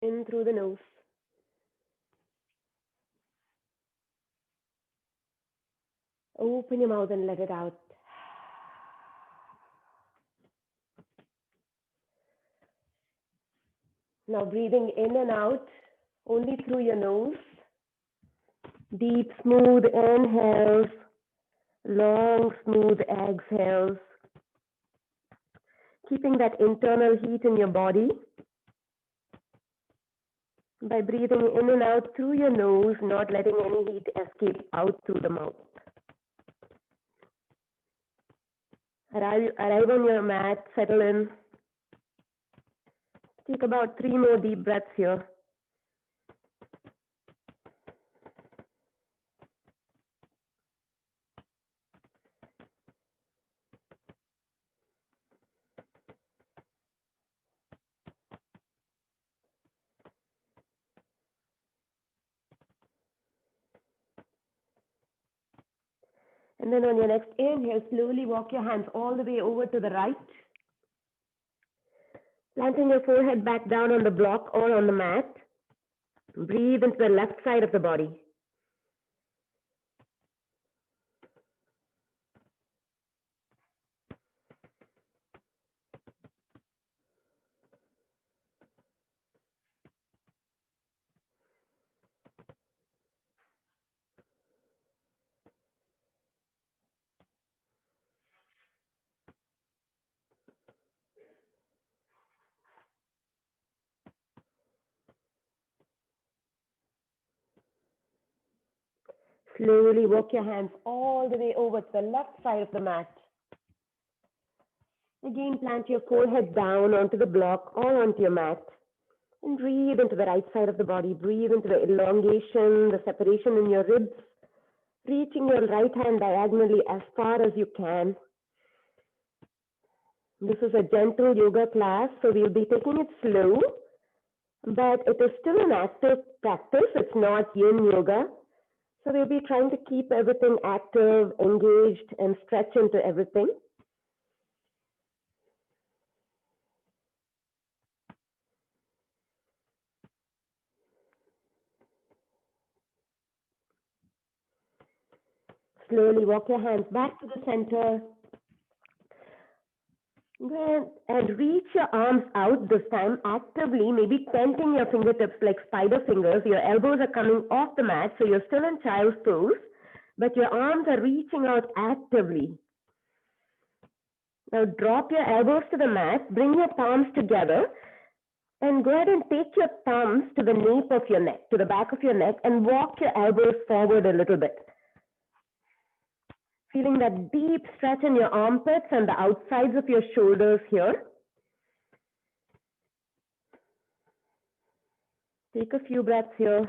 in through the nose. Open your mouth and let it out. Now breathing in and out only through your nose. Deep, smooth inhales, long, smooth exhales. Keeping that internal heat in your body by breathing in and out through your nose, not letting any heat escape out through the mouth. Arrive on your mat, settle in. Take about 3 more deep breaths here. And then on your next inhale, slowly walk your hands all the way over to the right. Planting your forehead back down on the block or on the mat. Breathe into the left side of the body. Slowly walk your hands all the way over to the left side of the mat. Again, plant your forehead down onto the block or onto your mat. And breathe into the right side of the body. Breathe into the elongation, the separation in your ribs. Reaching your right hand diagonally as far as you can. This is a gentle yoga class, so we'll be taking it slow. But it is still an active practice. It's not yin yoga. So we'll be trying to keep everything active, engaged, and stretch into everything. Slowly walk your hands back to the center. And reach your arms out this time actively, maybe tenting your fingertips like spider fingers. Your elbows are coming off the mat, so you're still in child's pose, but your arms are reaching out actively. Now drop your elbows to the mat, bring your palms together, and go ahead and take your thumbs to the nape of your neck, to the back of your neck, and walk your elbows forward a little bit. Feeling that deep stretch in your armpits and the outsides of your shoulders here. Take a few breaths here.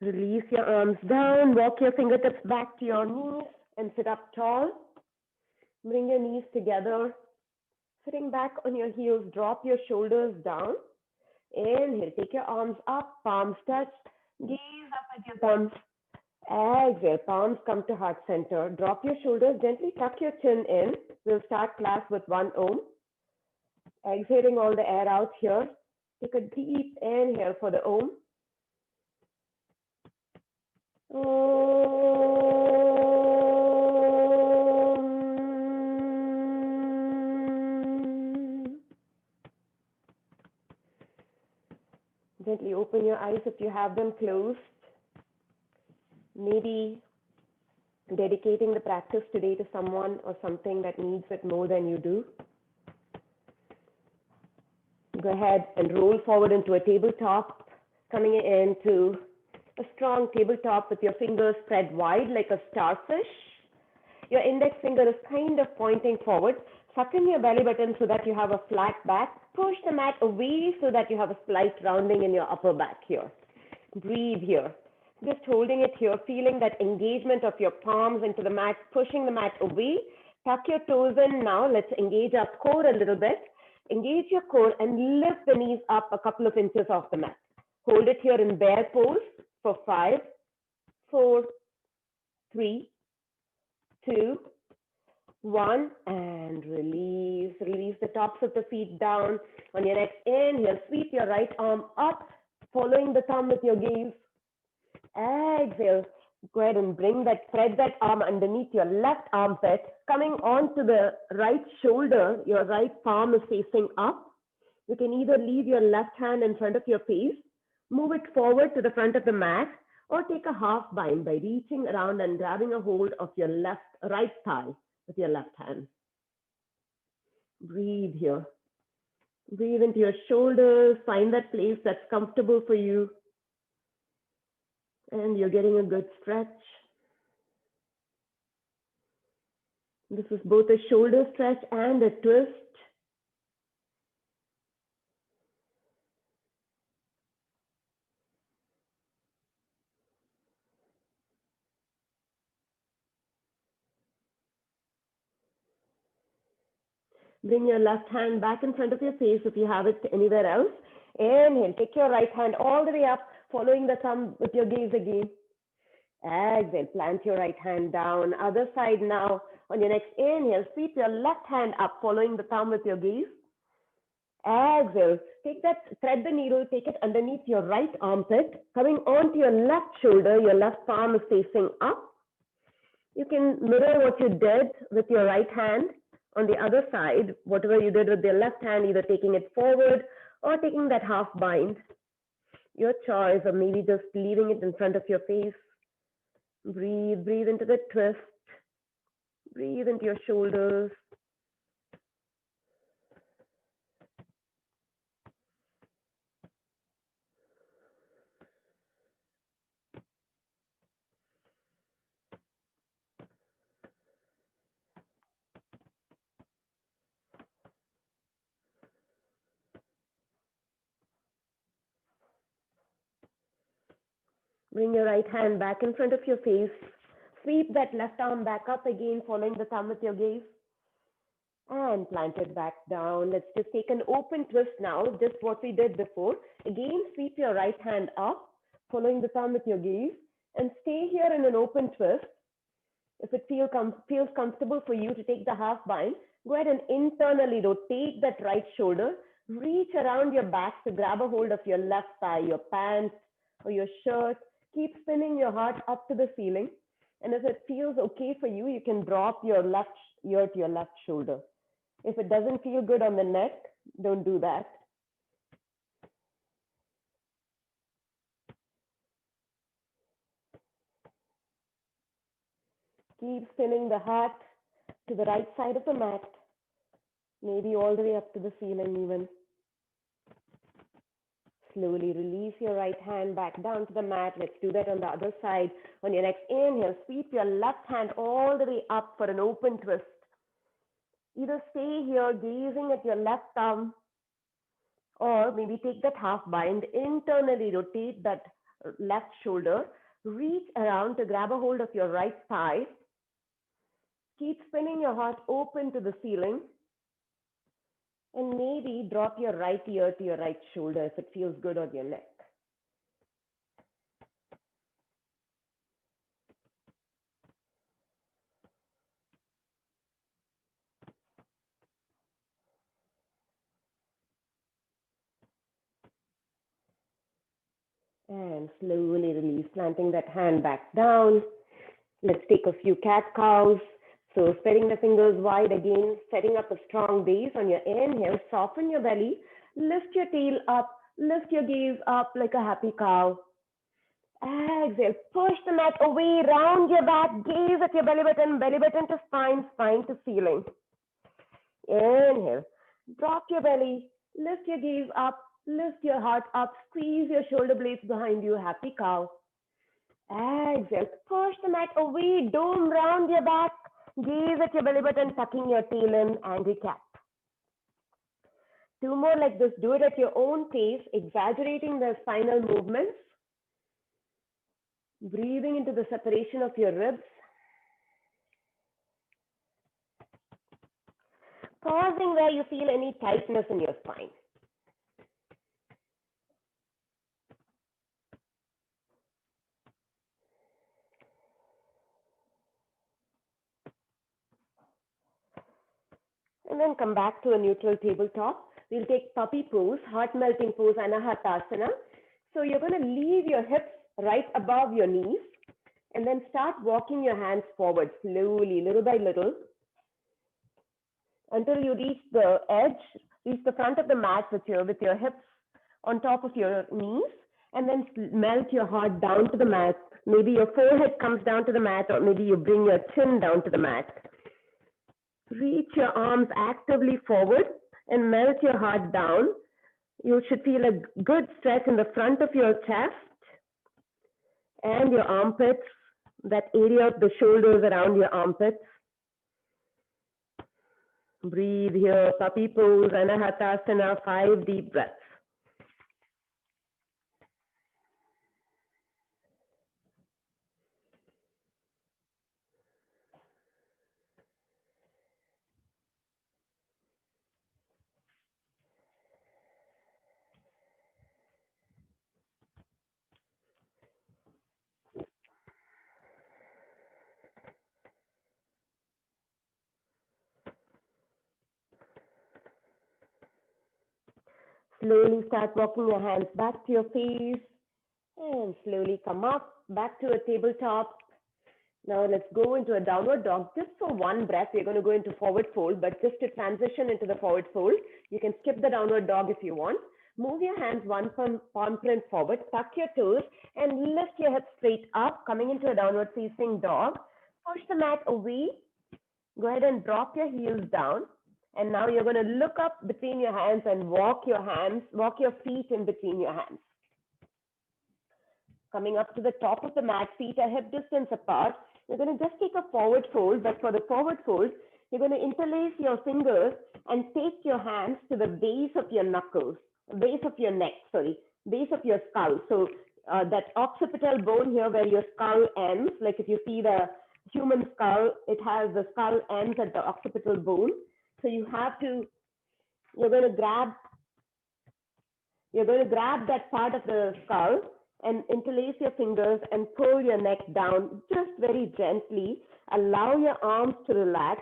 Release your arms down, walk your fingertips back to your knees and sit up tall. Bring your knees together. Sitting back on your heels, drop your shoulders down. Inhale, take your arms up, palms touch. Gaze up with your thumbs. Exhale, palms come to heart center. Drop your shoulders, gently tuck your chin in. We'll start class with 1 Om. Exhaling all the air out here. Take a deep inhale for the Om. Gently open your eyes if you have them closed. Maybe dedicating the practice today to someone or something that needs it more than you do. Go ahead and roll forward into a tabletop, coming into a strong tabletop with your fingers spread wide like a starfish. Your index finger is kind of pointing forward. Suck in your belly button so that you have a flat back. Push the mat away so that you have a slight rounding in your upper back here. Breathe here. Just holding it here, feeling that engagement of your palms into the mat, pushing the mat away. Tuck your toes in now. Let's engage our core a little bit. Engage your core and lift the knees up a couple of inches off the mat. Hold it here in bear pose for 5, 4, 3, 2, 1, and release. Release the tops of the feet down. On your next inhale, sweep your right arm up, following the thumb with your gaze. Exhale. Go ahead and thread that arm underneath your left armpit, coming onto the right shoulder. Your right palm is facing up. You can either leave your left hand in front of your face, move it forward to the front of the mat, or take a half bind by reaching around and grabbing a hold of your right thigh with your left hand. Breathe here. Breathe into your shoulders. Find that place that's comfortable for you. And you're getting a good stretch. This is both a shoulder stretch and a twist. Bring your left hand back in front of your face if you have it anywhere else. Inhale, take your right hand all the way up, following the thumb with your gaze again. Exhale, plant your right hand down. Other side now. On your next inhale, sweep your left hand up, following the thumb with your gaze. Exhale, thread the needle, take it underneath your right armpit, coming onto your left shoulder. Your left palm is facing up. You can mirror what you did with your right hand on the other side, whatever you did with your left hand, either taking it forward or taking that half bind. Your choice, or maybe just leaving it in front of your face. Breathe into the twist. Breathe into your shoulders. Bring your right hand back in front of your face. Sweep that left arm back up again, following the thumb with your gaze. And plant it back down. Let's just take an open twist now, just what we did before. Again, sweep your right hand up, following the thumb with your gaze, and stay here in an open twist. If it feels comfortable for you to take the half bind, go ahead and internally rotate that right shoulder. Reach around your back to grab a hold of your left thigh, your pants, or your shirt. Keep spinning your heart up to the ceiling. And if it feels okay for you, you can drop your left ear to your left shoulder. If it doesn't feel good on the neck, don't do that. Keep spinning the heart to the right side of the mat, maybe all the way up to the ceiling even. Slowly release your right hand back down to the mat. Let's do that on the other side. On your next inhale, sweep your left hand all the way up for an open twist. Either stay here gazing at your left thumb, or maybe take that half bind, internally rotate that left shoulder, reach around to grab a hold of your right thigh. Keep spinning your heart open to the ceiling. And maybe drop your right ear to your right shoulder if it feels good on your neck. And slowly release, planting that hand back down. Let's take a few cat-cows. So spreading the fingers wide again, setting up a strong base. On your inhale, soften your belly, lift your tail up, lift your gaze up like a happy cow. Exhale, push the mat away, round your back, gaze at your belly button to spine, spine to ceiling. Inhale, drop your belly, lift your gaze up, lift your heart up, squeeze your shoulder blades behind you, happy cow. Exhale, push the mat away, dome round your back, gaze at your belly button, tucking your tail in, angry cat. 2 more like this. Do it at your own pace, exaggerating the spinal movements. Breathing into the separation of your ribs. Pausing where you feel any tightness in your spine. And then come back to a neutral tabletop. We'll take puppy pose, heart melting pose, Anahatasana. So you're going to leave your hips right above your knees and then start walking your hands forward slowly, little by little, until you reach the edge, reach the front of the mat with your hips on top of your knees, and then melt your heart down to the mat. Maybe your forehead comes down to the mat, or maybe you bring your chin down to the mat. Reach your arms actively forward and melt your heart down. You should feel a good stretch in the front of your chest and your armpits, that area of the shoulders around your armpits. Breathe here, puppy pose, Anahatasana, 5 deep breaths. Slowly start walking your hands back to your face and slowly come up, back to a tabletop. Now let's go into a downward dog. Just for one breath, we're going to go into forward fold, but just to transition into the forward fold, you can skip the downward dog if you want. Move your hands one palm print forward, tuck your toes, and lift your hips straight up, coming into a downward facing dog. Push the mat away. Go ahead and drop your heels down. And now you're going to look up between your hands and walk your feet in between your hands. Coming up to the top of the mat, feet are hip distance apart. You're going to just take a forward fold, but for the forward fold, you're going to interlace your fingers and take your hands to the base of your knuckles, base of your neck, base of your skull. So that occipital bone here where your skull ends, like if you see the human skull, it has the skull ends at the occipital bone. So you're going to grab that part of the skull and interlace your fingers and pull your neck down just very gently. Allow your arms to relax.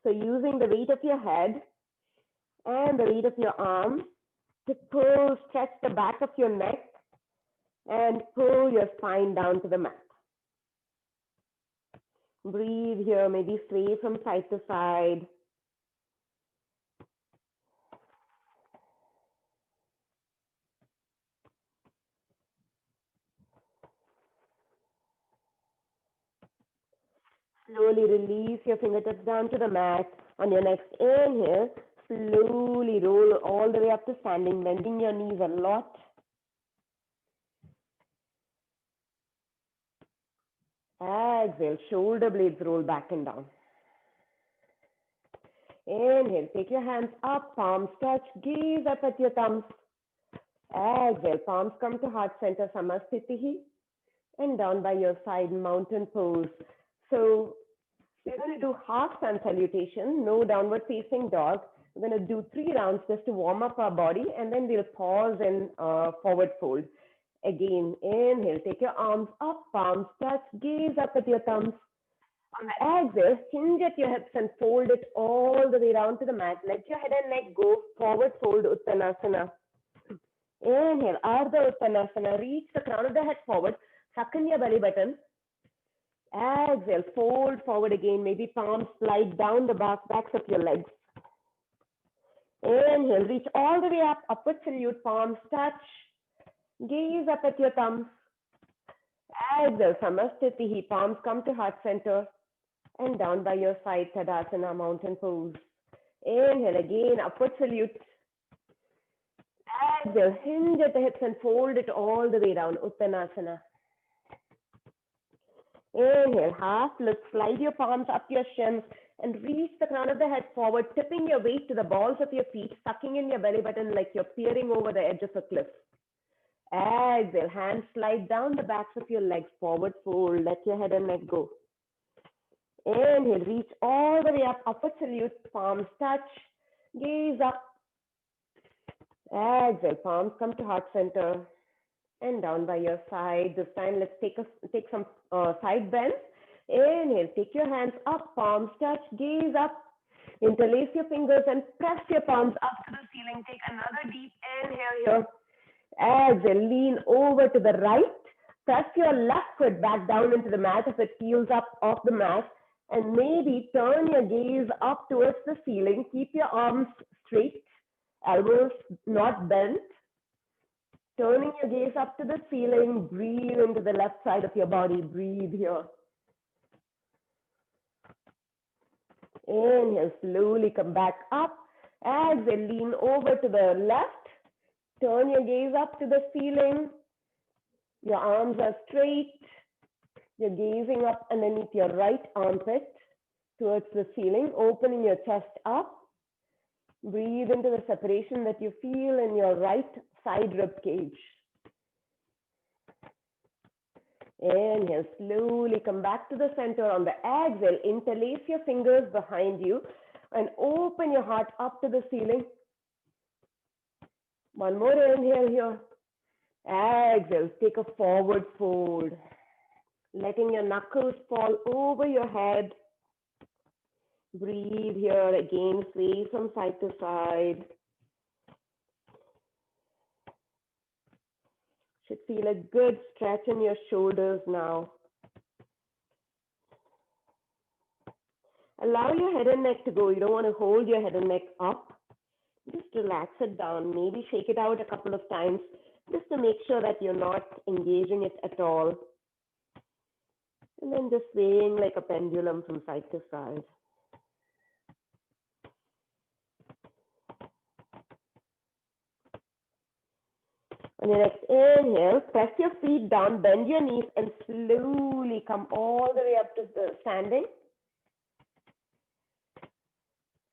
So using the weight of your head and the weight of your arms to stretch the back of your neck and pull your spine down to the mat. Breathe here, maybe sway from side to side. Slowly release your fingertips down to the mat. On your next inhale, slowly roll all the way up to standing, bending your knees a lot. Exhale, shoulder blades roll back and down. Inhale, take your hands up, palms touch, gaze up at your thumbs. Exhale, palms come to heart center, Samastitihi, and down by your side, mountain pose. So we're going to do half sun salutation, no downward facing dog. We're going to do 3 rounds just to warm up our body, and then we'll pause in forward fold. Again, inhale, take your arms up, palms touch, gaze up at your thumbs. On the exhale, hinge at your hips and fold it all the way down to the mat. Let your head and neck go, forward fold, Uttanasana. Inhale, Ardha Uttanasana, reach the crown of the head forward, suck in your belly button. Exhale, fold forward again, maybe palms slide down the backs of your legs. Inhale, reach all the way up, upward salute, palms touch. Gaze up at your thumbs. Exhale, Samastitihi, palms come to heart center and down by your side, Tadasana, mountain pose. Inhale again, upward salute. Exhale, hinge at the hips and fold it all the way down, Uttanasana. Inhale, half look, slide your palms up your shins and reach the crown of the head forward, tipping your weight to the balls of your feet, sucking in your belly button like you're peering over the edge of a cliff. Exhale, hands slide down the backs of your legs, forward fold, let your head and neck go. Inhale, reach all the way up, upward salute, palms touch. Gaze up. Exhale, palms come to heart center and down by your side. This time, let's take some side bends. Inhale, take your hands up, palms touch, gaze up. Interlace your fingers and press your palms up to the ceiling. Take another deep inhale here. Exhale, lean over to the right. Press your left foot back down into the mat as it heels up off the mat. And maybe turn your gaze up towards the ceiling. Keep your arms straight, elbows not bent. Turning your gaze up to the ceiling. Breathe into the left side of your body. Breathe here. Inhale, slowly come back up. Exhale, lean over to the left. Turn your gaze up to the ceiling. Your arms are straight. You're gazing up underneath your right armpit towards the ceiling, opening your chest up. Breathe into the separation that you feel in your right side rib cage. Inhale, slowly come back to the center. On the exhale, interlace your fingers behind you and open your heart up to the ceiling. One more inhale here. Exhale, take a forward fold. Letting your knuckles fall over your head. Breathe here again, sway from side to side. Should feel a good stretch in your shoulders now. Allow your head and neck to go. You don't want to hold your head and neck up. Just relax it down. Maybe shake it out a couple of times just to make sure that you're not engaging it at all. And then just swaying like a pendulum from side to side. On your next inhale, press your feet down, bend your knees, and slowly come all the way up to the standing.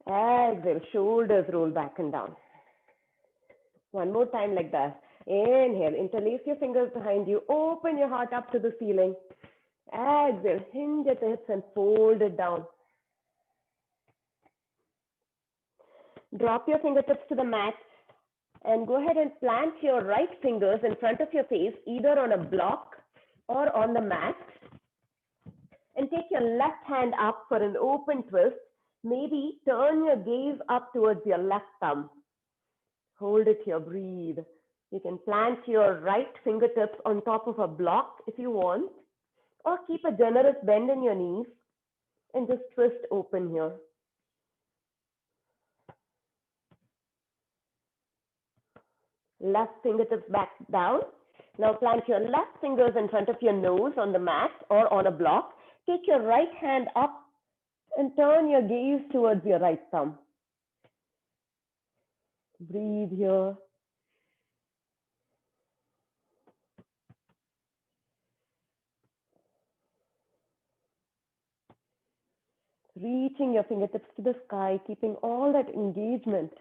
Exhale, shoulders roll back and down. One more time like that. Inhale, interlace your fingers behind you, open your heart up to the ceiling. Exhale, hinge at the hips and fold it down. Drop your fingertips to the mat and go ahead and plant your right fingers in front of your face, either on a block or on the mat. And take your left hand up for an open twist. Maybe turn your gaze up towards your left thumb. Hold it here, breathe. You can plant your right fingertips on top of a block if you want, or keep a generous bend in your knees and just twist open here. Left fingertips back down. Now plant your left fingers in front of your nose on the mat or on a block. Take your right hand up and turn your gaze towards your right thumb. Breathe here. Reaching your fingertips to the sky, keeping all that engagement.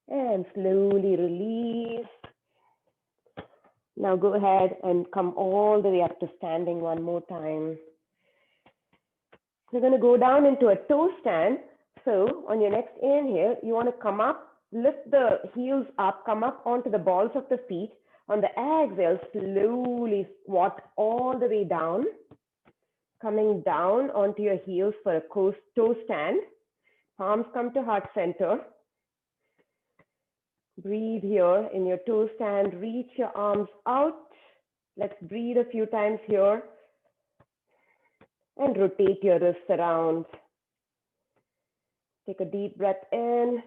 And slowly release. Now go ahead and come all the way up to standing one more time. You're going to go down into a toe stand. So on your next inhale, you want to come up, lift the heels up, come up onto the balls of the feet. On the exhale, slowly squat all the way down, coming down onto your heels for a toe stand. Palms come to heart center. Breathe here in your toe stand. Reach your arms out. Let's breathe a few times here. And rotate your wrists around. Take a deep breath in.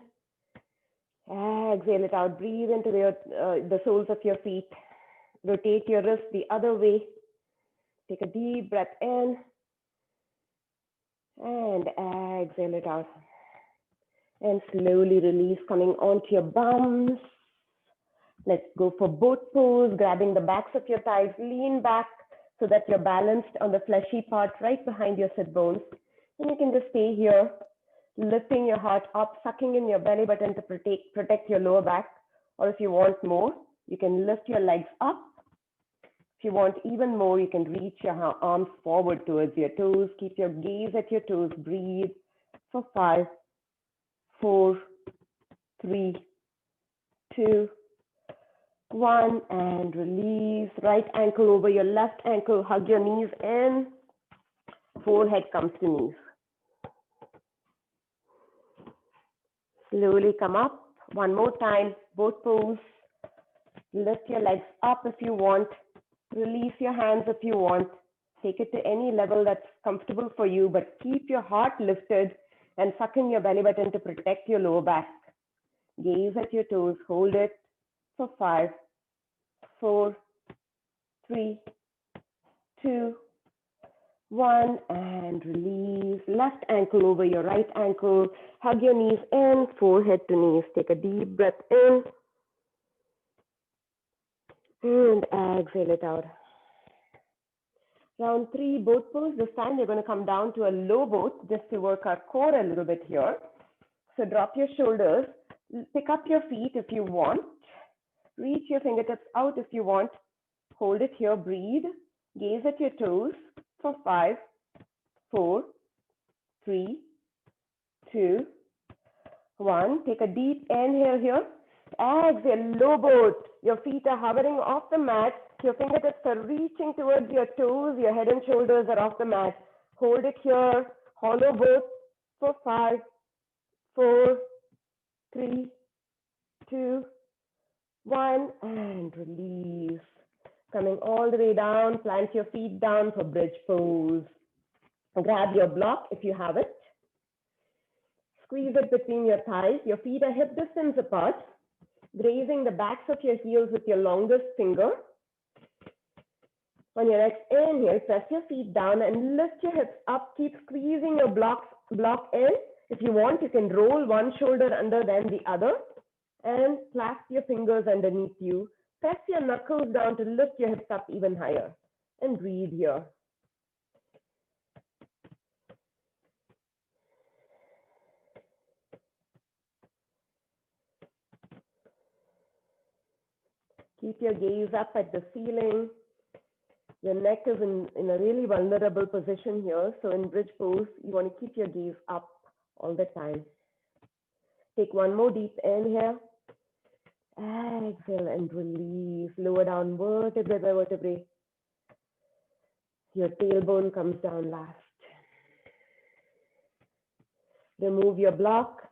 Exhale it out. Breathe into the soles of your feet. Rotate your wrists the other way. Take a deep breath in. And exhale it out. And slowly release, coming onto your bums. Let's go for boat pose, grabbing the backs of your thighs. Lean back so that you're balanced on the fleshy part right behind your sit bones. And you can just stay here, lifting your heart up, sucking in your belly button to protect your lower back. Or if you want more, you can lift your legs up. If you want even more, you can reach your arms forward towards your toes. Keep your gaze at your toes. Breathe for 5, 4, 3, 2, 1, and release. Right ankle over your left ankle. Hug your knees in. Forehead comes to knees. Slowly come up. One more time. Both pose. Lift your legs up if you want. Release your hands if you want. Take it to any level that's comfortable for you, but keep your heart lifted and suck in your belly button to protect your lower back. Gaze at your toes. Hold it for 5, 4, 3, 2, 1, and release. Left ankle over your right ankle. Hug your knees in, forehead to knees. Take a deep breath in and exhale it out. Round 3, boat pose. This time we're going to come down to a low boat just to work our core a little bit here. So drop your shoulders. Pick up your feet if you want. Reach your fingertips out if you want. Hold it here. Breathe. Gaze at your toes for 5, 4, 3, 2, 1. Take a deep inhale here. Exhale, low boat. Your feet are hovering off the mat. Your fingertips are reaching towards your toes. Your head and shoulders are off the mat. Hold it here. Hollow boat for 5, 4, 3, 2, 1. And release. Coming all the way down. Plant your feet down for bridge pose. Grab your block if you have it. Squeeze it between your thighs. Your feet are hip distance apart. Grazing the backs of your heels with your longest finger. On your next inhale, press your feet down and lift your hips up. Keep squeezing your block in. If you want, you can roll one shoulder under then the other and clasp your fingers underneath you. Press your knuckles down to lift your hips up even higher and breathe here. Keep your gaze up at the ceiling. Your neck is in a really vulnerable position here. So in bridge pose, you want to keep your gaze up all the time. Take one more deep inhale. Exhale and release. Lower down vertebrae by vertebrae. Your tailbone comes down last. Remove your block.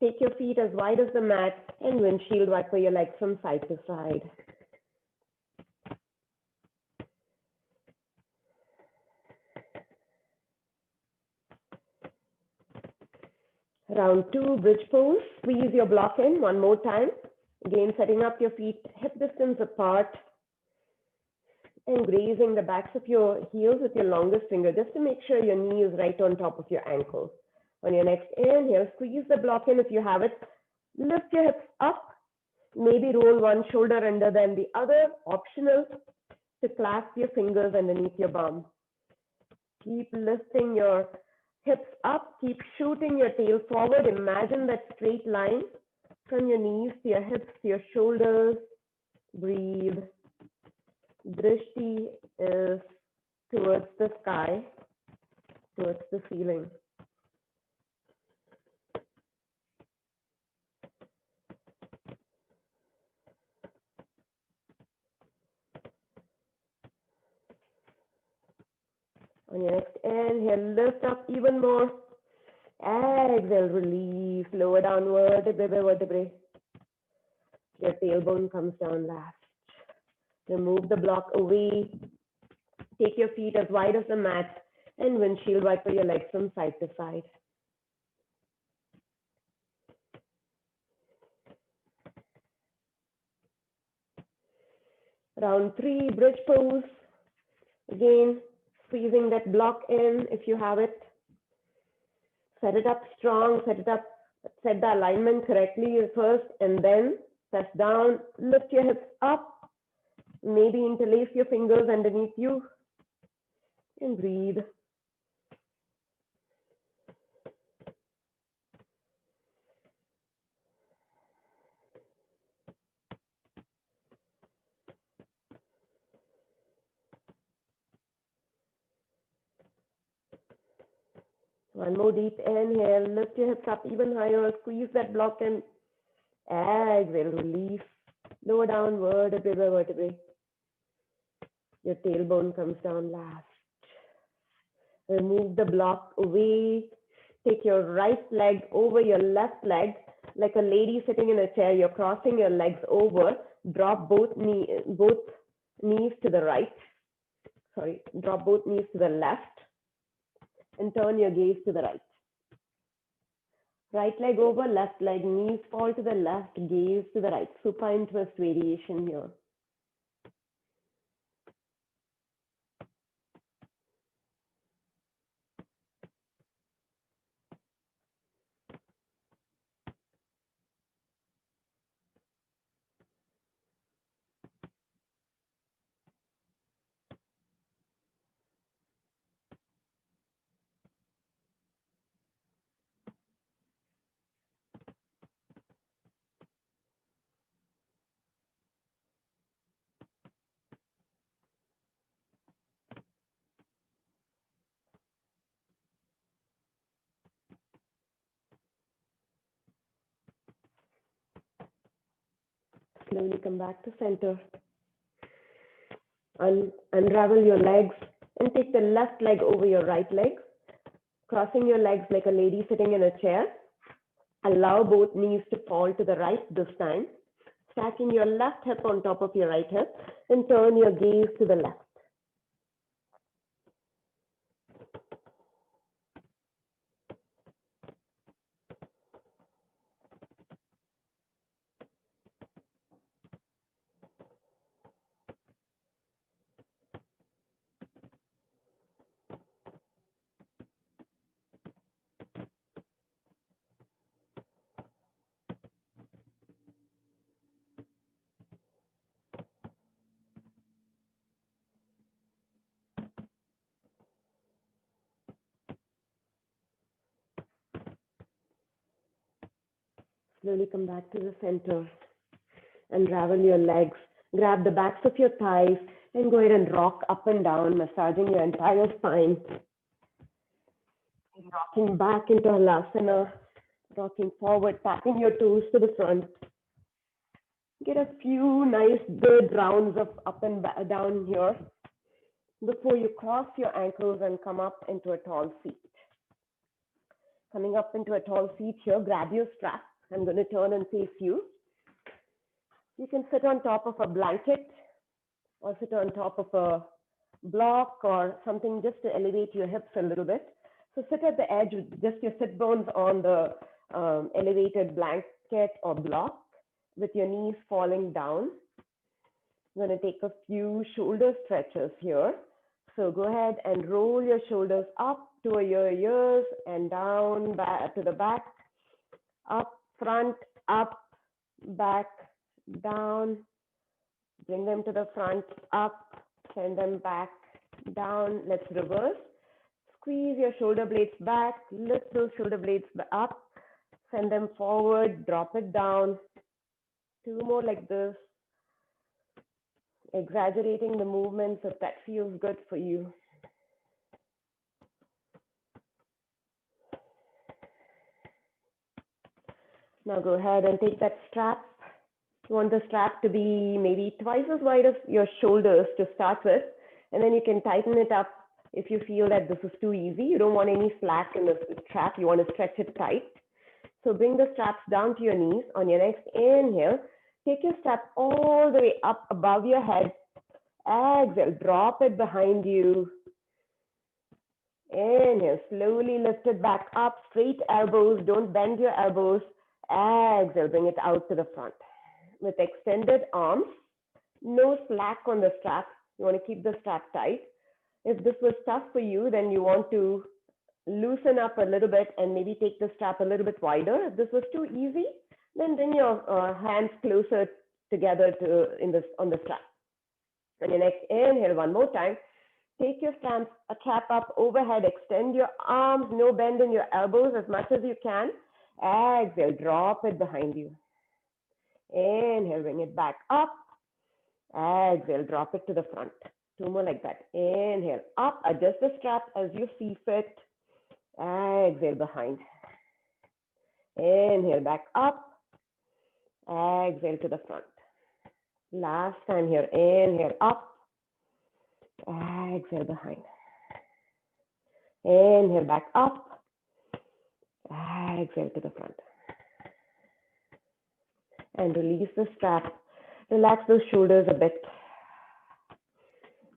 Take your feet as wide as the mat and windshield wiper your legs from side to side. Round 2, bridge pose. Squeeze your block in one more time. Again, setting up your feet hip distance apart and grazing the backs of your heels with your longest finger just to make sure your knee is right on top of your ankle. On your next inhale, squeeze the block in if you have it. Lift your hips up. Maybe roll one shoulder under than the other. Optional to clasp your fingers underneath your bum. Keep lifting your hips up. Keep shooting your tail forward. Imagine that straight line from your knees to your hips to your shoulders. Breathe. Drishti is towards the sky, towards the ceiling. On your next inhale, lift up even more. Exhale, release, lower down vertebrae by vertebrae. Your tailbone comes down last. Remove the block away. Take your feet as wide as the mat and windshield wiper your legs from side to side. Round 3, bridge pose. Again, squeezing that block in if you have it. Set it up strong, set the alignment correctly first, and then press down, lift your hips up, maybe interlace your fingers underneath you, and breathe. One more deep inhale, lift your hips up even higher, squeeze that block in. Exhale, release. Lower down, vertebrae by vertebrae. Your tailbone comes down last. Remove the block away. Take your right leg over your left leg, like a lady sitting in a chair. You're crossing your legs over. Drop both knees to the right. Sorry, drop both knees to the left and turn your gaze to the right. Right leg over, left leg, knees fall to the left, gaze to the right. Supine twist variation here. Slowly come back to center. Unravel your legs and take the left leg over your right leg, crossing your legs like a lady sitting in a chair. Allow both knees to fall to the right this time, stacking your left hip on top of your right hip and turn your gaze to the left. Slowly come back to the center. Unravel your legs. Grab the backs of your thighs and go ahead and rock up and down, massaging your entire spine. Rocking back into Halasana, rocking forward, tapping your toes to the front. Get a few nice good rounds of up and down here before you cross your ankles and come up into a tall seat. Coming up into a tall seat here, grab your strap. I'm going to turn and face you. You can sit on top of a blanket or sit on top of a block or something just to elevate your hips a little bit. So sit at the edge with just your sit bones on the elevated blanket or block with your knees falling down. I'm going to take a few shoulder stretches here. So go ahead and roll your shoulders up to your ears and down back to the back, up, front, up, back, down. Bring them to the front, up, send them back, down. Let's reverse. Squeeze your shoulder blades back, lift those shoulder blades up, send them forward, drop it down. Two more like this. Exaggerating the movements if that feels good for you. Now go ahead and take that strap. You want the strap to be maybe twice as wide as your shoulders to start with, and then you can tighten it up if you feel that this is too easy. You don't want any slack in the strap. You want to stretch it tight. So bring the straps down to your knees. On your next inhale, take your strap all the way up above your head. Exhale, drop it behind you. Inhale, slowly lift it back up, straight elbows, don't bend your elbows. Exhale, bring it out to the front. With extended arms, no slack on the strap. You want to keep the strap tight. If this was tough for you, then you want to loosen up a little bit and maybe take the strap a little bit wider. If this was too easy, then bring your hands closer together on the strap. On your next inhale, one more time. Take your strap up overhead, extend your arms, no bend in your elbows as much as you can. Exhale, drop it behind you. Inhale, bring it back up. Exhale, drop it to the front. Two more like that. Inhale, up, adjust the strap as you see fit. Exhale, behind. Inhale, back up. Exhale to the front. Last time here, inhale up, exhale behind. Inhale back up, exhale to the front. And release the strap. Relax those shoulders a bit.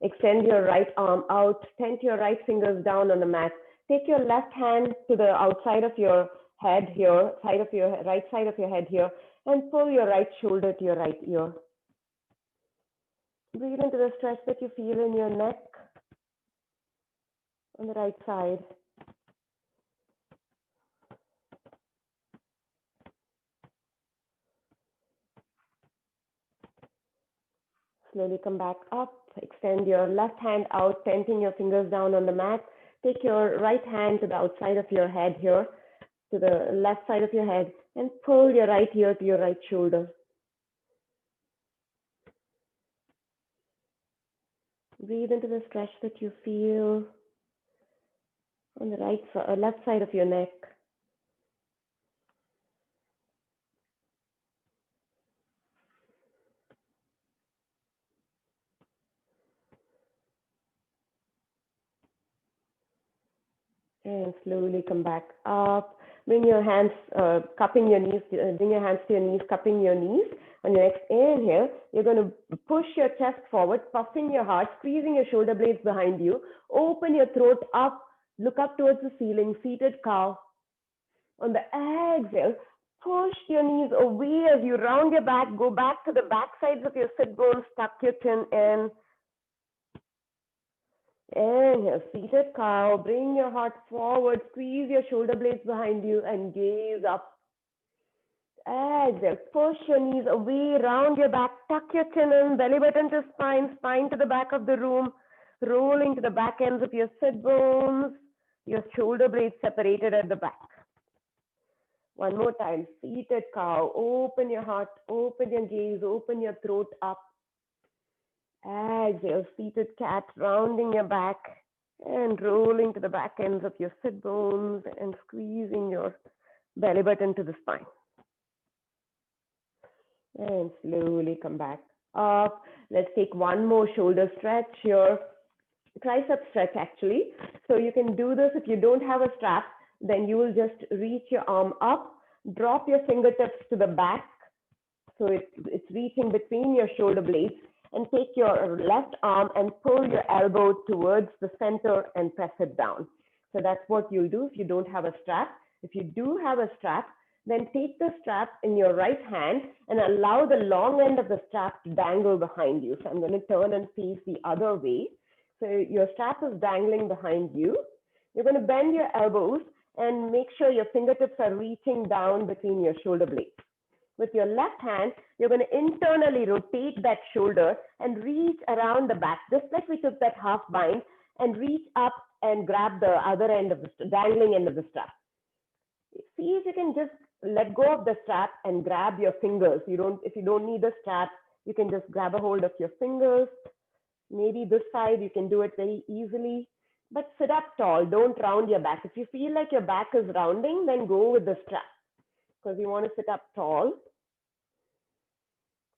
Extend your right arm out, tent your right fingers down on the mat. Take your left hand to the outside of your head here, right side of your head here, and pull your right shoulder to your right ear. Breathe into the stretch that you feel in your neck on the right side. Slowly come back up. Extend your left hand out, tenting your fingers down on the mat. Take your right hand to the outside of your head here, to the left side of your head, and pull your right ear to your right shoulder. Breathe into the stretch that you feel on the left side of your neck. And slowly come back up. Bring your hands, cupping your knees, bring your hands to your knees, cupping your knees. On your next inhale, you're going to push your chest forward, puffing your heart, squeezing your shoulder blades behind you. Open your throat up, look up towards the ceiling, seated cow. On the exhale, push your knees away as you round your back, go back to the back sides of your sit bones, tuck your chin in. Inhale, seated cow. Bring your heart forward, squeeze your shoulder blades behind you and gaze up. Exhale, push your knees away, round your back, tuck your chin in, belly button to spine, spine to the back of the room, rolling to the back ends of your sit bones, your shoulder blades separated at the back. One more time, seated cow. Open your heart, open your gaze, open your throat up. Exhale, seated cat, rounding your back and rolling to the back ends of your sit bones and squeezing your belly button to the spine. And slowly come back up. Let's take one more shoulder stretch here. Tricep stretch actually. So you can do this if you don't have a strap, then you will just reach your arm up, drop your fingertips to the back. So it's reaching between your shoulder blades, and take your left arm and pull your elbow towards the center and press it down. So that's what you'll do if you don't have a strap. If you do have a strap, then take the strap in your right hand and allow the long end of the strap to dangle behind you. So I'm going to turn and face the other way. So your strap is dangling behind you. You're going to bend your elbows and make sure your fingertips are reaching down between your shoulder blades. With your left hand, you're going to internally rotate that shoulder and reach around the back, just like we took that half bind, and reach up and grab the other end of the dangling end of the strap. See if you can just let go of the strap and grab your fingers. If you don't need the strap, you can just grab a hold of your fingers. Maybe this side, you can do it very easily. But sit up tall, don't round your back. If you feel like your back is rounding, then go with the strap, because you want to sit up tall.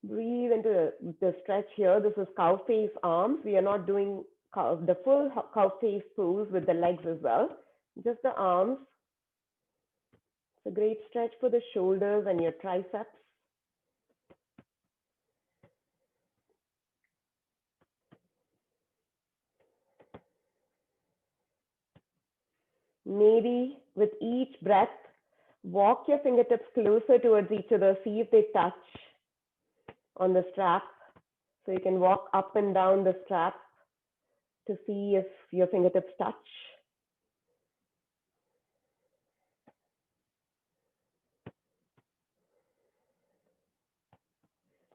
Breathe into the stretch here. This is cow face arms. We are not doing the full cow face pose with the legs as well, just the arms. It's a great stretch for the shoulders and your triceps. Maybe with each breath, walk your fingertips closer towards each other. See if they touch on the strap. So you can walk up and down the strap to see if your fingertips touch.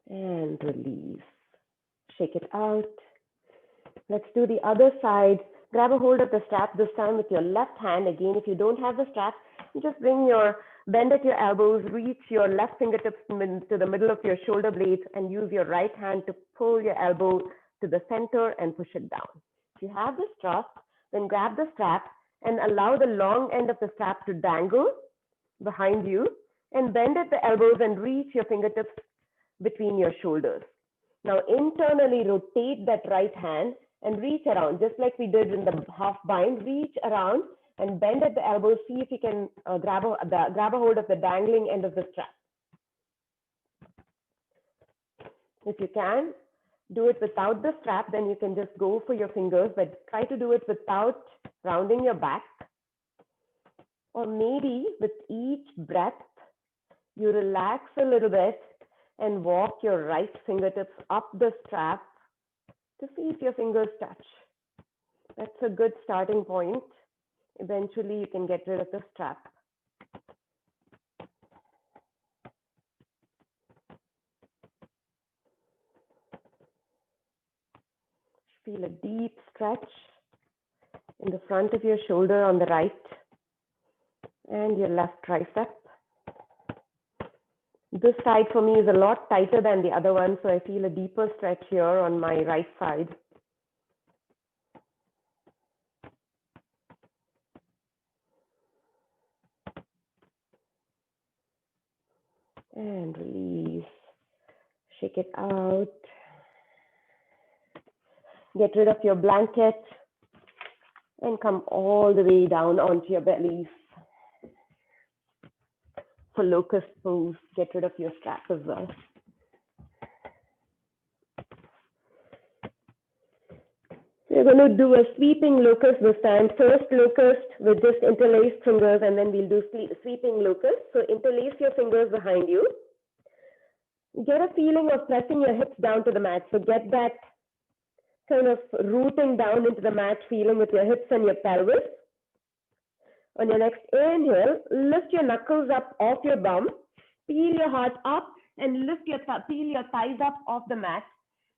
And release. Shake it out. Let's do the other side. Grab a hold of the strap, this time with your left hand. Again, if you don't have the strap, you just bend at your elbows, reach your left fingertips to the middle of your shoulder blades, and use your right hand to pull your elbow to the center and push it down. If you have the strap, then grab the strap and allow the long end of the strap to dangle behind you. And bend at the elbows and reach your fingertips between your shoulders. Now internally rotate that right hand and reach around, just like we did in the half bind. Reach around and bend at the elbows. See if you can grab a hold of the dangling end of the strap. If you can do it without the strap, then you can just go for your fingers, but try to do it without rounding your back. Or maybe with each breath, you relax a little bit and walk your right fingertips up the strap to see if your fingers touch. That's a good starting point. Eventually, you can get rid of the strap. Feel a deep stretch in the front of your shoulder on the right and your left tricep. This side for me is a lot tighter than the other one, so I feel a deeper stretch here on my right side. And release. Shake it out. Get rid of your blanket and come all the way down onto your bellies. For locust pose, get rid of your strap as well. We're going to do a sweeping locust this time. First locust with just interlaced fingers, and then we'll do sweeping locust. So interlace your fingers behind you. Get a feeling of pressing your hips down to the mat. So get that kind of rooting down into the mat feeling with your hips and your pelvis. On your next inhale, lift your knuckles up off your bum, peel your heart up, and peel your thighs up off the mat.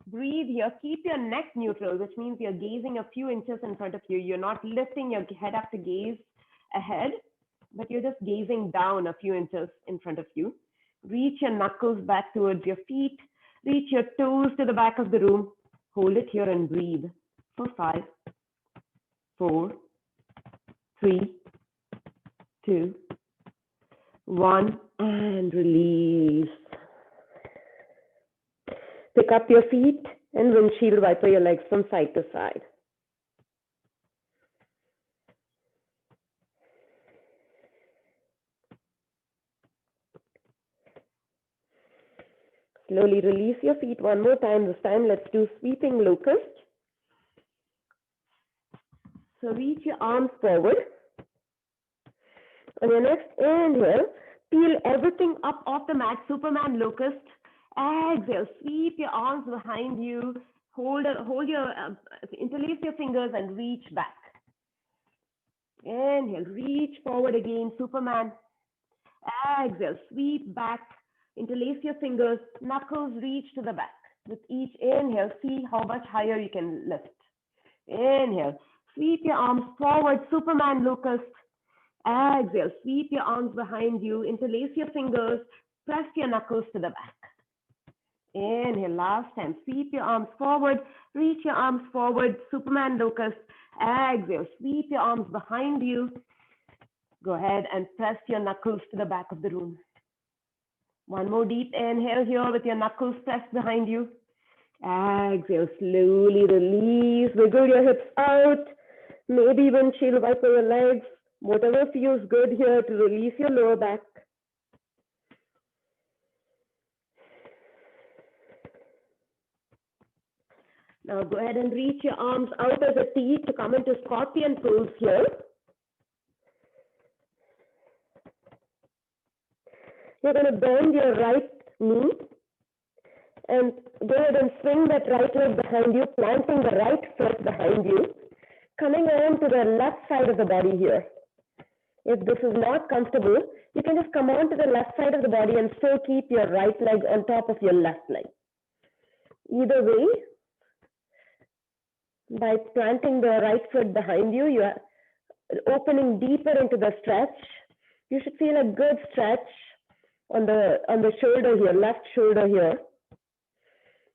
Breathe here. Keep your neck neutral, which means you're gazing a few inches in front of you. You're not lifting your head up to gaze ahead, but you're just gazing down a few inches in front of you. Reach your knuckles back towards your feet. Reach your toes to the back of the room. Hold it here and breathe for 5, 4, 3, 2, 1, and release. Pick up your feet and windshield wiper your legs from side to side. Slowly release your feet one more time. This time, let's do sweeping locust. So reach your arms forward. On your next inhale, peel everything up off the mat, Superman locust. Exhale, sweep your arms behind you. Interlace your fingers and reach back. Inhale, reach forward again, Superman. Exhale, sweep back. Interlace your fingers, knuckles reach to the back. With each inhale, see how much higher you can lift. Inhale, sweep your arms forward, Superman locust. Exhale, sweep your arms behind you, interlace your fingers, press your knuckles to the back. Inhale, last time, sweep your arms forward, reach your arms forward, Superman locust. Exhale, sweep your arms behind you. Go ahead and press your knuckles to the back of the room. One more deep inhale here with your knuckles pressed behind you. Exhale, slowly release, wiggle your hips out, maybe windshield wiper your legs, whatever feels good here to release your lower back. Now go ahead and reach your arms out as a T to come into scorpion pose here. You're going to bend your right knee and go ahead and swing that right leg behind you, planting the right foot behind you, coming on to the left side of the body here. If this is not comfortable, you can just come on to the left side of the body and still keep your right leg on top of your left leg. Either way, by planting the right foot behind you, you are opening deeper into the stretch. You should feel a good stretch on the shoulder here, left shoulder here.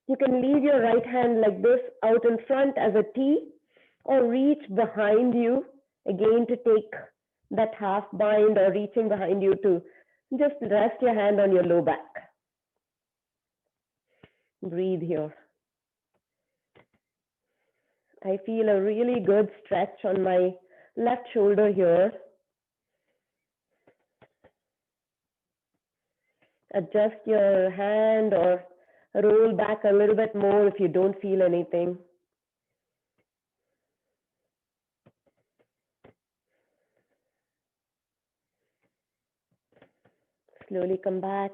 You can leave your right hand like this out in front as a T, or reach behind you again to take that half bind, or reaching behind you to Just rest your hand on your low back. Breathe here. I feel a really good stretch on my left shoulder here. Adjust your hand or roll back a little bit more if you don't feel anything. Slowly come back.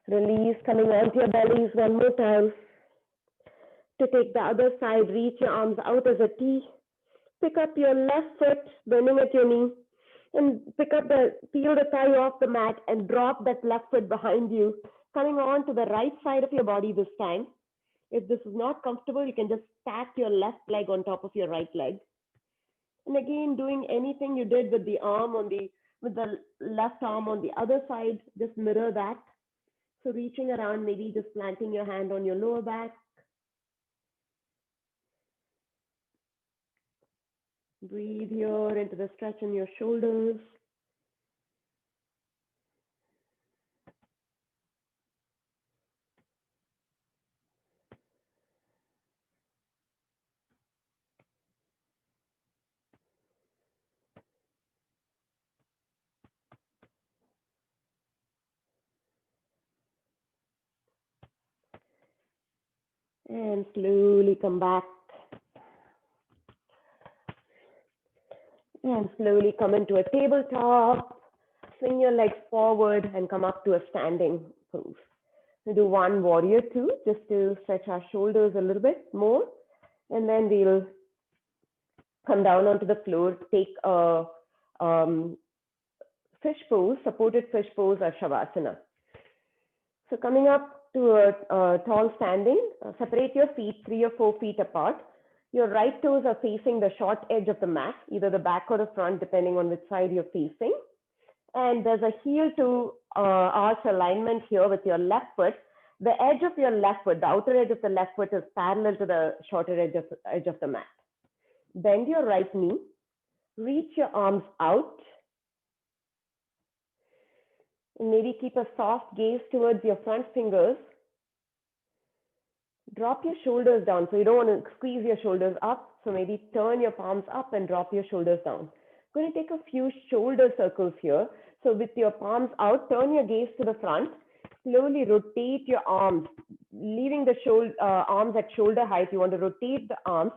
Release, coming onto your bellies one more time. To take the other side, reach your arms out as a T. Pick up your left foot, bending at your knee, and feel the thigh off the mat and drop that left foot behind you, coming on to the right side of your body this time. If this is not comfortable, you can just stack your left leg on top of your right leg. And again, doing anything you did with the left arm on the other side, just mirror that. So reaching around, maybe just planting your hand on your lower back. Breathe here into the stretch in your shoulders. And slowly come back. And slowly come into a tabletop. Swing your legs forward and come up to a standing pose. We'll do one warrior two, just to stretch our shoulders a little bit more. And then we'll come down onto the floor, take a fish pose, supported fish pose or Shavasana. So coming up to a tall standing, separate your feet 3 or 4 feet apart. Your right toes are facing the short edge of the mat, either the back or the front, depending on which side you're facing. And there's a heel to arch alignment here with your left foot. The edge of your left foot, the outer edge of the left foot is parallel to the shorter edge of the mat. Bend your right knee, reach your arms out, and maybe keep a soft gaze towards your front fingers. Drop your shoulders down. So you don't want to squeeze your shoulders up. So maybe turn your palms up and drop your shoulders down. I'm going to take a few shoulder circles here. So with your palms out, turn your gaze to the front. Slowly rotate your arms, leaving the arms at shoulder height. You want to rotate the arms.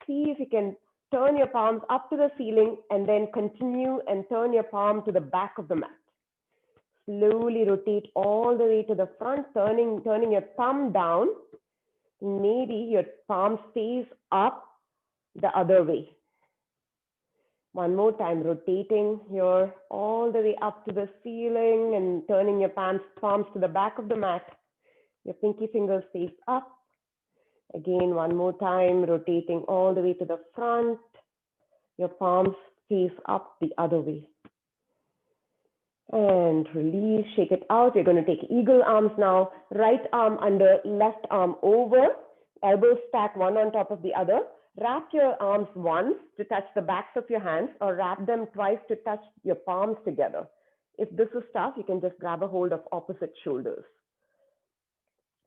See if you can turn your palms up to the ceiling and then continue and turn your palm to the back of the mat. Slowly rotate all the way to the front, turning your thumb down. Maybe your palm stays up the other way. One more time, rotating here all the way up to the ceiling and turning your palms to the back of the mat. Your pinky fingers face up. Again, one more time, rotating all the way to the front. Your palms face up the other way. And release, shake it out. We're going to take eagle arms now. Right arm under, left arm over. Elbows stack one on top of the other. Wrap your arms once to touch the backs of your hands, or wrap them twice to touch your palms together. If this is tough, you can just grab a hold of opposite shoulders.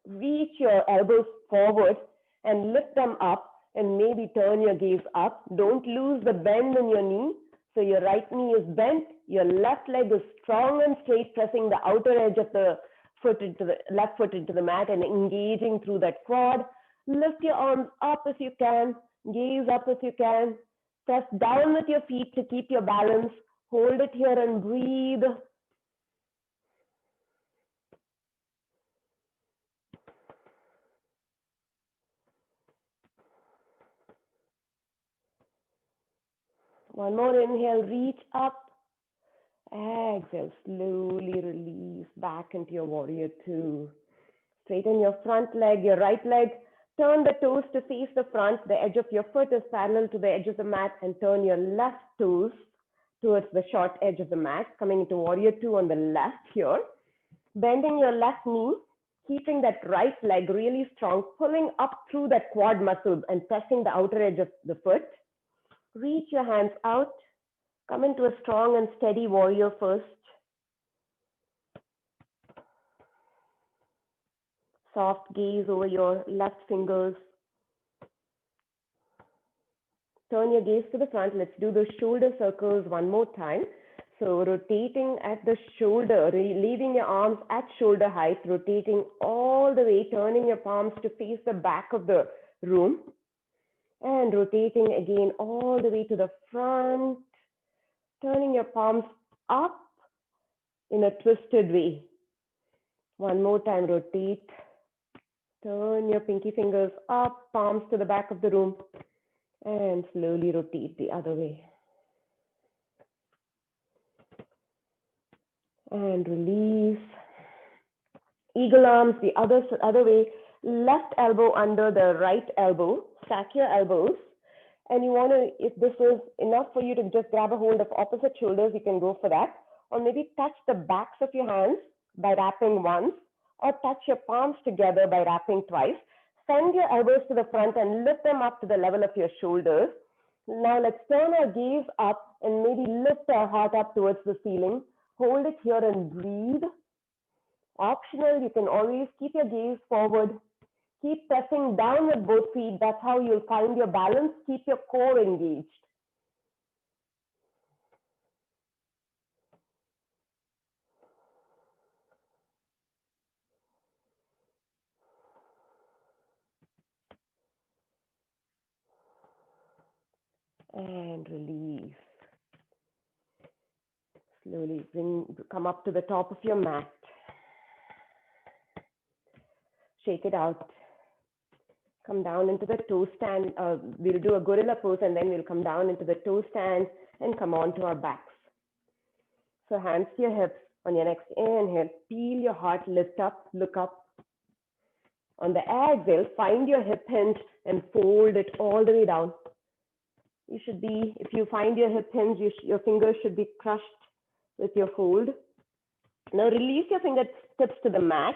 Reach your elbows forward and lift them up, and maybe turn your gaze up. Don't lose the bend in your knee. So your right knee is bent, your left leg is strong and straight, pressing the outer edge of the foot into the left foot into the mat and engaging through that quad. Lift your arms up if you can, gaze up if you can. Press down with your feet to keep your balance. Hold it here and breathe. One more inhale, reach up. Exhale, slowly release back into your warrior two. Straighten your front leg, your right leg. Turn the toes to face the front. The edge of your foot is parallel to the edge of the mat, and turn your left toes towards the short edge of the mat, coming into warrior two on the left here. Bending your left knee, keeping that right leg really strong, pulling up through that quad muscle and pressing the outer edge of the foot. Reach your hands out. Come into a strong and steady warrior first. Soft gaze over your left fingers. Turn your gaze to the front. Let's do the shoulder circles one more time. So rotating at the shoulder, leaving your arms at shoulder height, rotating all the way, turning your palms to face the back of the room, and rotating again all the way to the front, turning your palms up in a twisted way. One more time, rotate. Turn your pinky fingers up, palms to the back of the room, and slowly rotate the other way. And release. Eagle arms the other way, left elbow under the right elbow, stack your elbows. And you want to, if this is enough for you to just grab a hold of opposite shoulders, you can go for that. Or maybe touch the backs of your hands by wrapping once, or touch your palms together by wrapping twice. Send your elbows to the front and lift them up to the level of your shoulders. Now let's turn our gaze up and maybe lift our heart up towards the ceiling. Hold it here and breathe. Optional, you can always keep your gaze forward. Keep pressing down with both feet. That's how you'll find your balance. Keep your core engaged. And release. Slowly come up to the top of your mat. Shake it out. Come down into the toe stand. We'll do a gorilla pose and then we'll come down into the toe stand and come on to our backs. So hands to your hips. On your next inhale, feel your heart lift up, look up. On the exhale, find your hip hinge and fold it all the way down. You should be, if you find your hip hinge, your fingers should be crushed with your fold. Now release your fingertips to the mat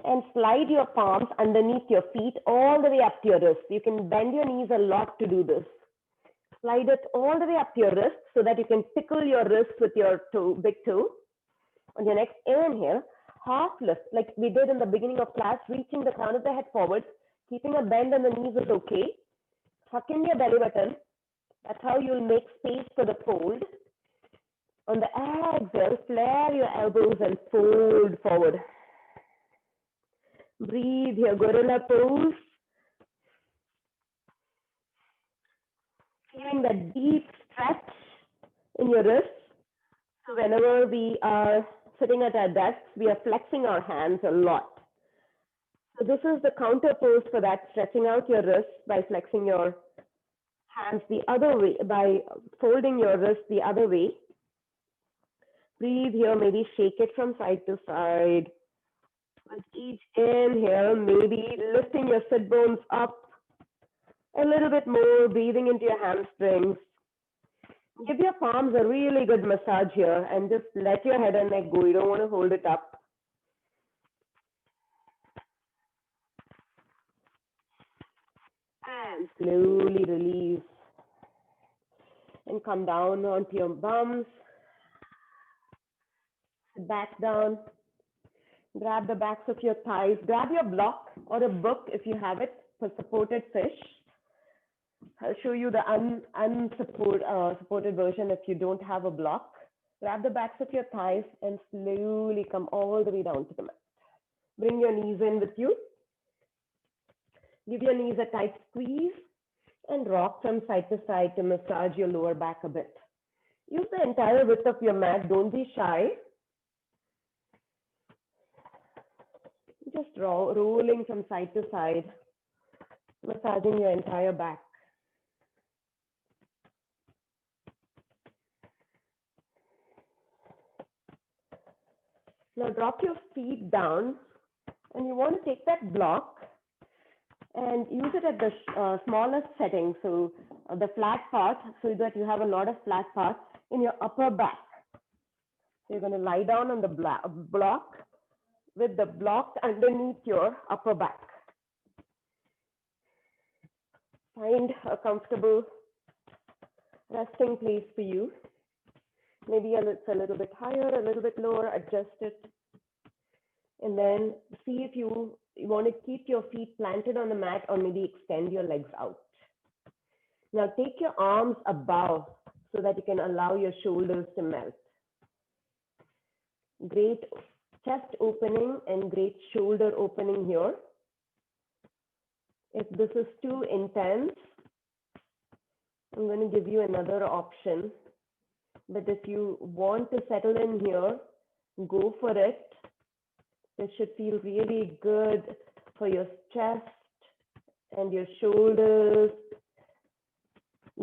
and slide your palms underneath your feet all the way up to your wrists. You can bend your knees a lot to do this. Slide it all the way up to your wrist so that you can tickle your wrist with your toe, big toe. On your next inhale, half lift, like we did in the beginning of class, reaching the crown of the head forward, keeping a bend in the knees is okay. Tuck in your belly button. That's how you'll make space for the fold. On the exhale, flare your elbows and fold forward. Breathe your gorilla pose. Feeling that deep stretch in your wrists. So whenever we are sitting at our desks, we are flexing our hands a lot. So this is the counter pose for that, stretching out your wrists by flexing your hands the other way, by folding your wrist the other way. Breathe here, maybe shake it from side to side. With each inhale, maybe lifting your sit bones up a little bit more, breathing into your hamstrings. Give your palms a really good massage here and just let your head and neck go. You don't want to hold it up. And slowly release. And come down onto your bums. Back down. Grab the backs of your thighs. Grab your block or a book if you have it for supported fish. I'll show you the supported version if you don't have a block. Grab the backs of your thighs and slowly come all the way down to the mat. Bring your knees in with you. Give your knees a tight squeeze and rock from side to side to massage your lower back a bit. Use the entire width of your mat. Don't be shy. Just rolling from side to side, massaging your entire back. Now drop your feet down and you want to take that block and use it at the smallest setting, so the flat part, so that you have a lot of flat parts in your upper back. So you're going to lie down on the block with the block underneath your upper back. Find a comfortable resting place for you. Maybe it's a little bit higher, a little bit lower, adjust it. And then see if you want to keep your feet planted on the mat or maybe extend your legs out. Now take your arms above so that you can allow your shoulders to melt. Great chest opening and great shoulder opening here. If this is too intense, I'm going to give you another option. But if you want to settle in here, go for it. This should feel really good for your chest and your shoulders.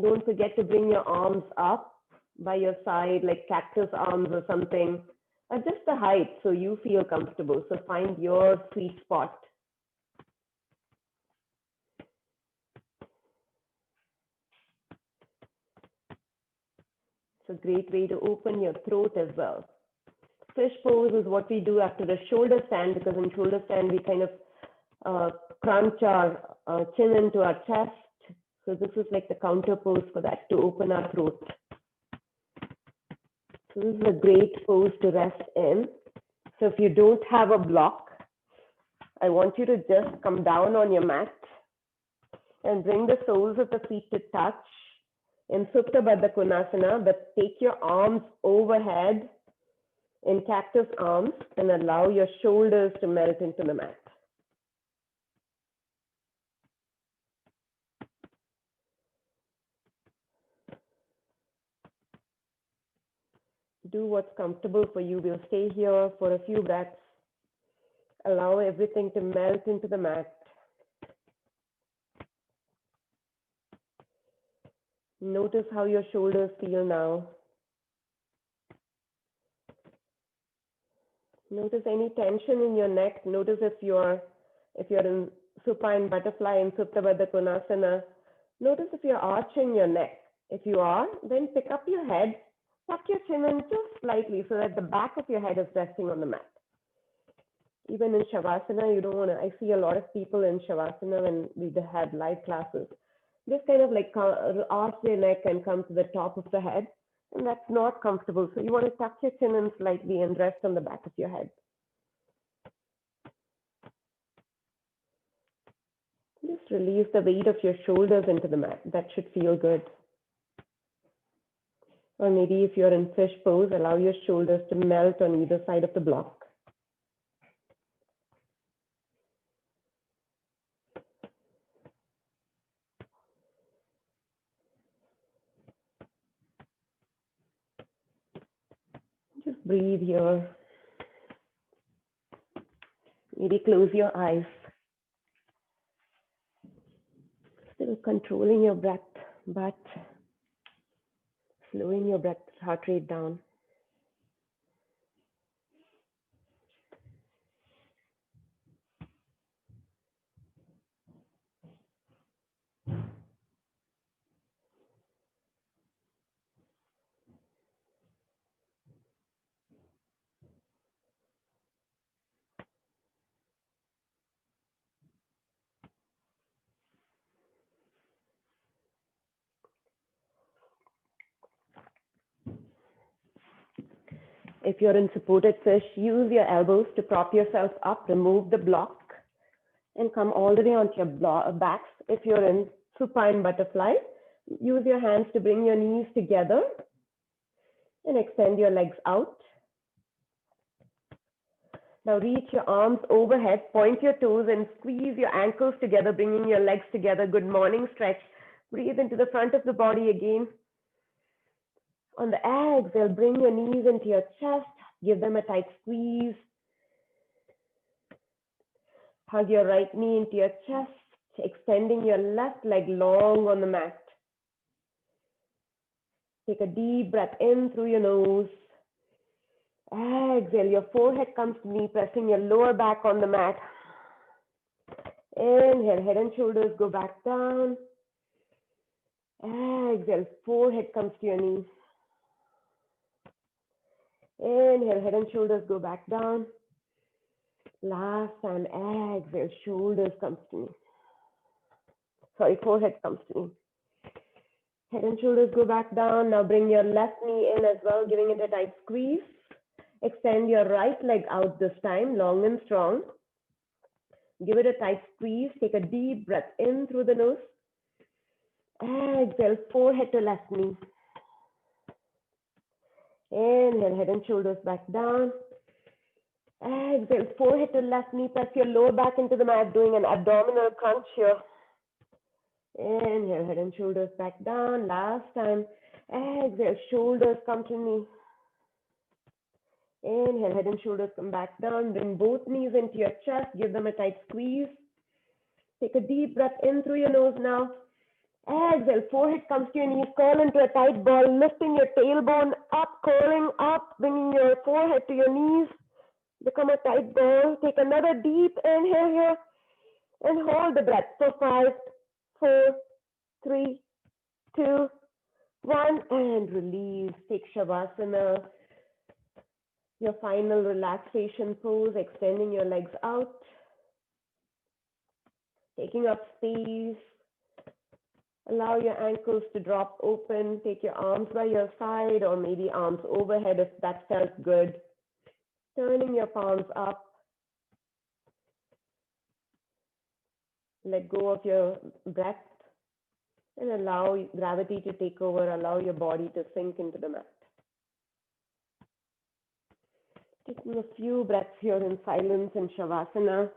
Don't forget to bring your arms up by your side, like cactus arms or something. Adjust the height so you feel comfortable. So find your sweet spot. It's a great way to open your throat as well. Fish pose is what we do after the shoulder stand, because in shoulder stand we kind of crunch our chin into our chest. So this is like the counter pose for that, to open our throat. So this is a great pose to rest in. So if you don't have a block, I want you to just come down on your mat and bring the soles of the feet to touch in Supta Baddha Konasana, but take your arms overhead in cactus arms and allow your shoulders to melt into the mat. Do what's comfortable for you. We'll stay here for a few breaths. Allow everything to melt into the mat. Notice how your shoulders feel now. Notice any tension in your neck. Notice if you're in supine butterfly in Supta Baddha Konasana. Notice if you're arching your neck. If you are, then pick up your head, tuck your chin in just slightly so that the back of your head is resting on the mat. Even in Shavasana, you don't want to, I see a lot of people in Shavasana when we had live classes, just kind of like arch their neck and come to the top of the head. And that's not comfortable. So you want to tuck your chin in slightly and rest on the back of your head. Just release the weight of your shoulders into the mat. That should feel good. Or maybe if you're in fish pose, allow your shoulders to melt on either side of the block. Just breathe here. Maybe close your eyes. Still controlling your breath, but slowing your breath, heart rate down. If you're in supported fish, use your elbows to prop yourself up, remove the block, and come all the way onto your backs. If you're in supine butterfly, use your hands to bring your knees together and extend your legs out. Now reach your arms overhead, point your toes and squeeze your ankles together, bringing your legs together. Good morning stretch. Breathe into the front of the body again. On the exhale, bring your knees into your chest, give them a tight squeeze. Hug your right knee into your chest, extending your left leg long on the mat. Take a deep breath in through your nose. Exhale, your forehead comes to knee, pressing your lower back on the mat. Inhale, head and shoulders go back down. Exhale, forehead comes to your knee. Inhale, head and shoulders go back down. Last time, exhale, shoulders comes to knee. Sorry, forehead comes to knee. Head and shoulders go back down. Now bring your left knee in as well, giving it a tight squeeze. Extend your right leg out this time, long and strong. Give it a tight squeeze. Take a deep breath in through the nose. Exhale, forehead to left knee. Inhale, head and shoulders back down. Exhale, forehead to left knee. Press your lower back into the mat, doing an abdominal crunch here. Inhale, head and shoulders back down. Last time. Exhale, shoulders come to knee. Inhale, head and shoulders come back down. Bring both knees into your chest. Give them a tight squeeze. Take a deep breath in through your nose now. Exhale, forehead comes to your knees. Curl into a tight ball, lifting your tailbone up, curling up, bringing your forehead to your knees. Become a tight ball. Take another deep inhale here and hold the breath for 5, 4, 3, 2, 1, and release. Take Shavasana, your final relaxation pose, extending your legs out, taking up space. Allow your ankles to drop open. Take your arms by your side or maybe arms overhead if that felt good. Turning your palms up. Let go of your breath and allow gravity to take over. Allow your body to sink into the mat. Taking a few breaths here in silence in Shavasana.